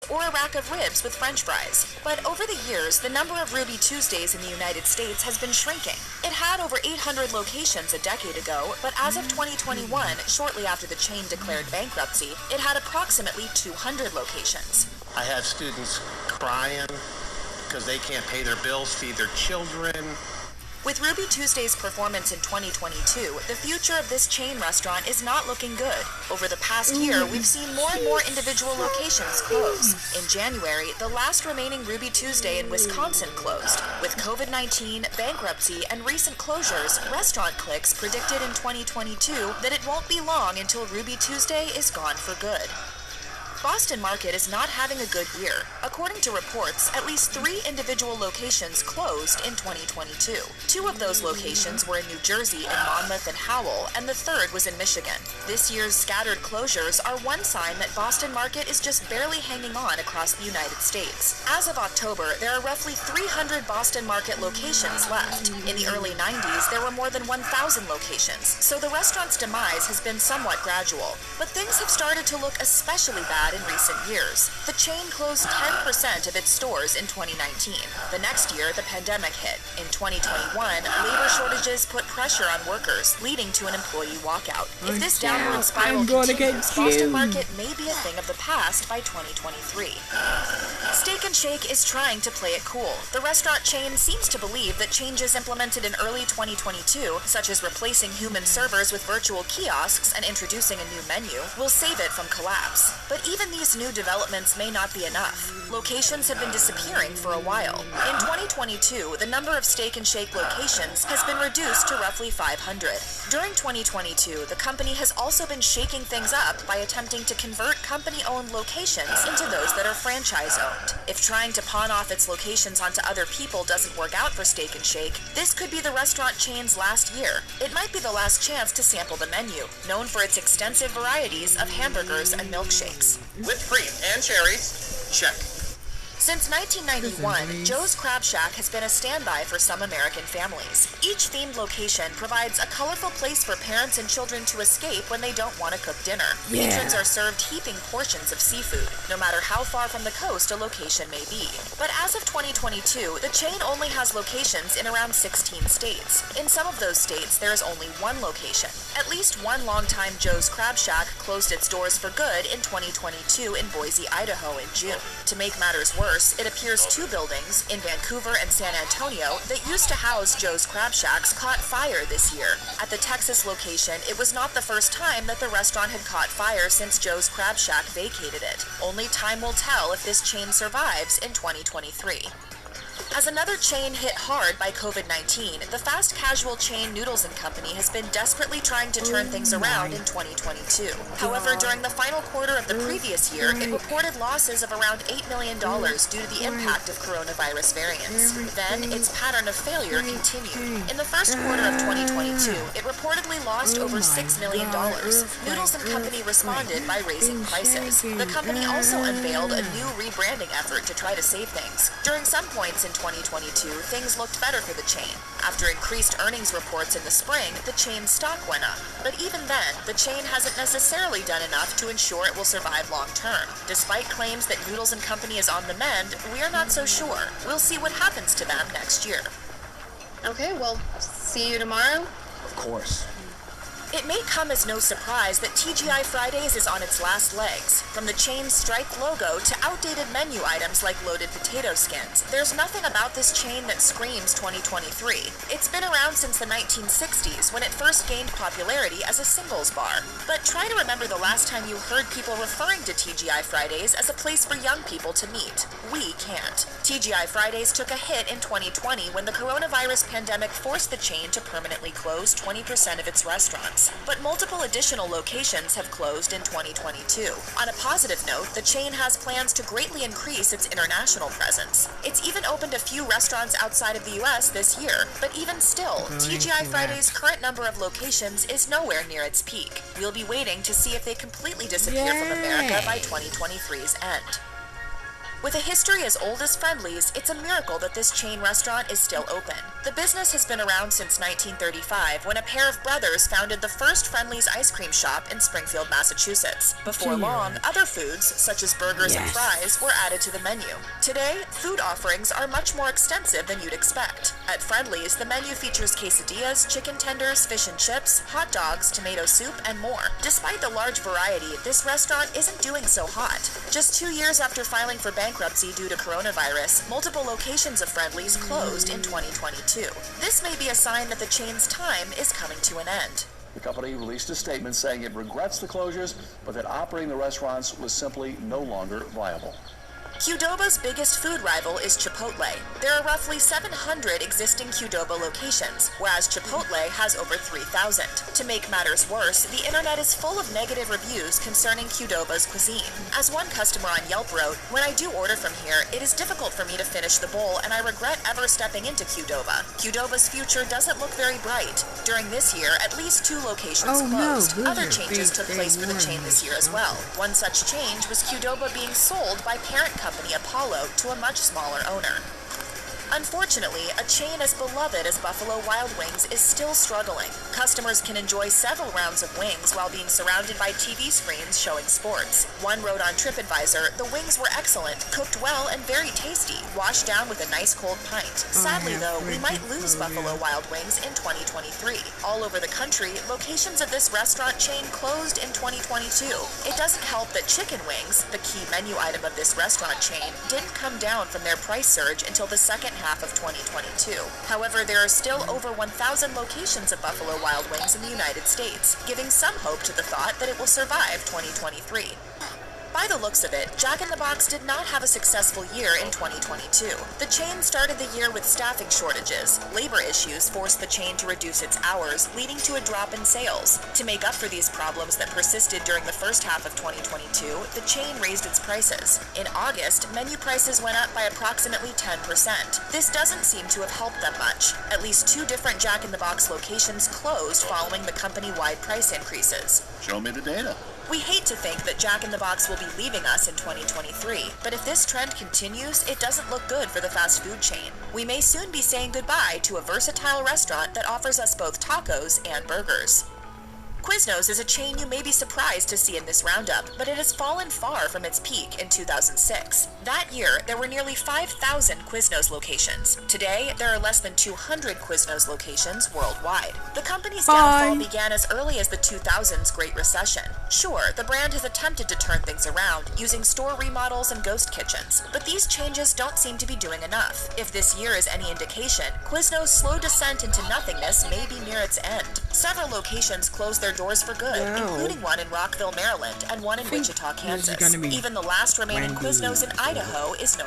or a rack of ribs with French fries. But over the years, the number of Ruby Tuesdays in the United States has been shrinking. It had over 800 locations a decade ago, but as of 2021, shortly after the chain declared bankruptcy, it had approximately 200 locations. I have students crying because they can't pay their bills, feed their children. With Ruby Tuesday's performance in 2022, the future of this chain restaurant is not looking good. Over the past year, we've seen more and more individual locations close. In January, the last remaining Ruby Tuesday in Wisconsin closed. With COVID-19, bankruptcy, and recent closures, Restaurant Clicks predicted in 2022 that it won't be long until Ruby Tuesday is gone for good. Boston Market is not having a good year. According to reports, at least 3 individual locations closed in 2022. 2 of those locations were in New Jersey in Monmouth and Howell, and the third was in Michigan. This year's scattered closures are one sign that Boston Market is just barely hanging on across the United States. As of October, there are roughly 300 Boston Market locations left. In the early 90s, there were more than 1,000 locations, so the restaurant's demise has been somewhat gradual. But things have started to look especially bad in recent years. The chain closed 10% of its stores in 2019. The next year, the pandemic hit. In 2021, labor shortages put pressure on workers, leading to an employee walkout. If this downward spiral continues, Boston Market may be a thing of the past by 2023. Steak 'n Shake is trying to play it cool. The restaurant chain seems to believe that changes implemented in early 2022, such as replacing human servers with virtual kiosks and introducing a new menu, will save it from collapse. But even these new developments may not be enough. Locations have been disappearing for a while. In 2022, the number of Steak 'n Shake locations has been reduced to roughly 500. During 2022, the company has also been shaking things up by attempting to convert company-owned locations into those that are franchise-owned. If trying to pawn off its locations onto other people doesn't work out for Steak 'n Shake, this could be the restaurant chain's last year. It might be the last chance to sample the menu, known for its extensive varieties of hamburgers and milkshakes. Whipped cream and cherries, check. Since 1991, Joe's Crab Shack has been a standby for some American families. Each themed location provides a colorful place for parents and children to escape when they don't want to cook dinner. Patrons are served heaping portions of seafood, no matter how far from the coast a location may be. But as of 2022, the chain only has locations in around 16 states. In some of those states, there is only one location. At least one longtime Joe's Crab Shack closed its doors for good in 2022 in Boise, Idaho in June. To make matters worse, it appears 2 buildings in Vancouver and San Antonio that used to house Joe's Crab Shacks caught fire this year. At the Texas location, it was not the first time that the restaurant had caught fire since Joe's Crab Shack vacated it. Only time will tell if this chain survives in 2023. As another chain hit hard by COVID-19, the fast casual chain Noodles & Company has been desperately trying to turn things around in 2022. However, during the final quarter of the previous year, it reported losses of around $8 million due to the impact of coronavirus variants. Then, its pattern of failure continued. In the first quarter of 2022, it reportedly lost over $6 million. Noodles & Company responded by raising prices. The company also unveiled a new rebranding effort to try to save things. During some points in 2022, things looked better for the chain. After increased earnings reports in the spring, the chain's stock went up. But even then, the chain hasn't necessarily done enough to ensure it will survive long term. Despite claims that Noodles & Company is on the mend, we're not so sure. We'll see what happens to them next year. Okay, well, see you tomorrow. Of course. It may come as no surprise that TGI Fridays is on its last legs. From the chain's striped logo to outdated menu items like loaded potato skins, there's nothing about this chain that screams 2023. It's been around since the 1960s when it first gained popularity as a singles bar. But try to remember the last time you heard people referring to TGI Fridays as a place for young people to meet. We can't. TGI Fridays took a hit in 2020 when the coronavirus pandemic forced the chain to permanently close 20% of its restaurants. But multiple additional locations have closed in 2022. On a positive note, the chain has plans to greatly increase its international presence. It's even opened a few restaurants outside of the US this year, but even still, TGI Fridays' current number of locations is nowhere near its peak. We'll be waiting to see if they completely disappear from America by 2023's end. With a history as old as Friendly's, it's a miracle that this chain restaurant is still open. The business has been around since 1935, when a pair of brothers founded the first Friendly's ice cream shop in Springfield, Massachusetts. Before long, other foods, such as burgers and fries, were added to the menu. Today, food offerings are much more extensive than you'd expect. At Friendly's, the menu features quesadillas, chicken tenders, fish and chips, hot dogs, tomato soup, and more. Despite the large variety, this restaurant isn't doing so hot. Just 2 years after filing for bankruptcy due to coronavirus, multiple locations of Friendly's closed in 2022. This may be a sign that the chain's time is coming to an end. The company released a statement saying it regrets the closures, but that operating the restaurants was simply no longer viable. Qdoba's biggest food rival is Chipotle. There are roughly 700 existing Qdoba locations, whereas Chipotle has over 3,000. To make matters worse, the internet is full of negative reviews concerning Qdoba's cuisine. As one customer on Yelp wrote, "When I do order from here, it is difficult for me to finish the bowl, and I regret ever stepping into Qdoba. Qdoba's future doesn't look very bright. During this year, at least 2 locations closed. Other changes took place for the chain this year as well. One such change was Qdoba being sold by parent company Apollo to a much smaller owner. Unfortunately, a chain as beloved as Buffalo Wild Wings is still struggling. Customers can enjoy several rounds of wings while being surrounded by TV screens showing sports. One wrote on TripAdvisor, "The wings were excellent, cooked well and very tasty, washed down with a nice cold pint. Sadly though, we might lose Buffalo Wild Wings in 2023. All over the country, locations of this restaurant chain closed in 2022. It doesn't help that chicken wings, the key menu item of this restaurant chain, didn't come down from their price surge until the second half of 2022. However, there are still over 1,000 locations of Buffalo Wild Wings in the United States, giving some hope to the thought that it will survive 2023. By the looks of it, Jack in the Box did not have a successful year in 2022. The chain started the year with staffing shortages. Labor issues forced the chain to reduce its hours, leading to a drop in sales. To make up for these problems that persisted during the first half of 2022, the chain raised its prices. In August, menu prices went up by approximately 10%. This doesn't seem to have helped them much. At least 2 different Jack in the Box locations closed following the company-wide price increases. Show me the data. We hate to think that Jack in the Box will be leaving us in 2023, but if this trend continues, it doesn't look good for the fast food chain. We may soon be saying goodbye to a versatile restaurant that offers us both tacos and burgers. Quiznos is a chain you may be surprised to see in this roundup, but it has fallen far from its peak in 2006. That year, there were nearly 5,000 Quiznos locations. Today, there are less than 200 Quiznos locations worldwide. The company's downfall began as early as the 2000s Great Recession. Sure, the brand has attempted to turn things around, using store remodels and ghost kitchens, but these changes don't seem to be doing enough. If this year is any indication, Quiznos' slow descent into nothingness may be near its end. Several locations closed their doors for good, including one in Rockville, Maryland, and one in Wichita, Kansas. Even the last remaining Quiznos in Idaho is no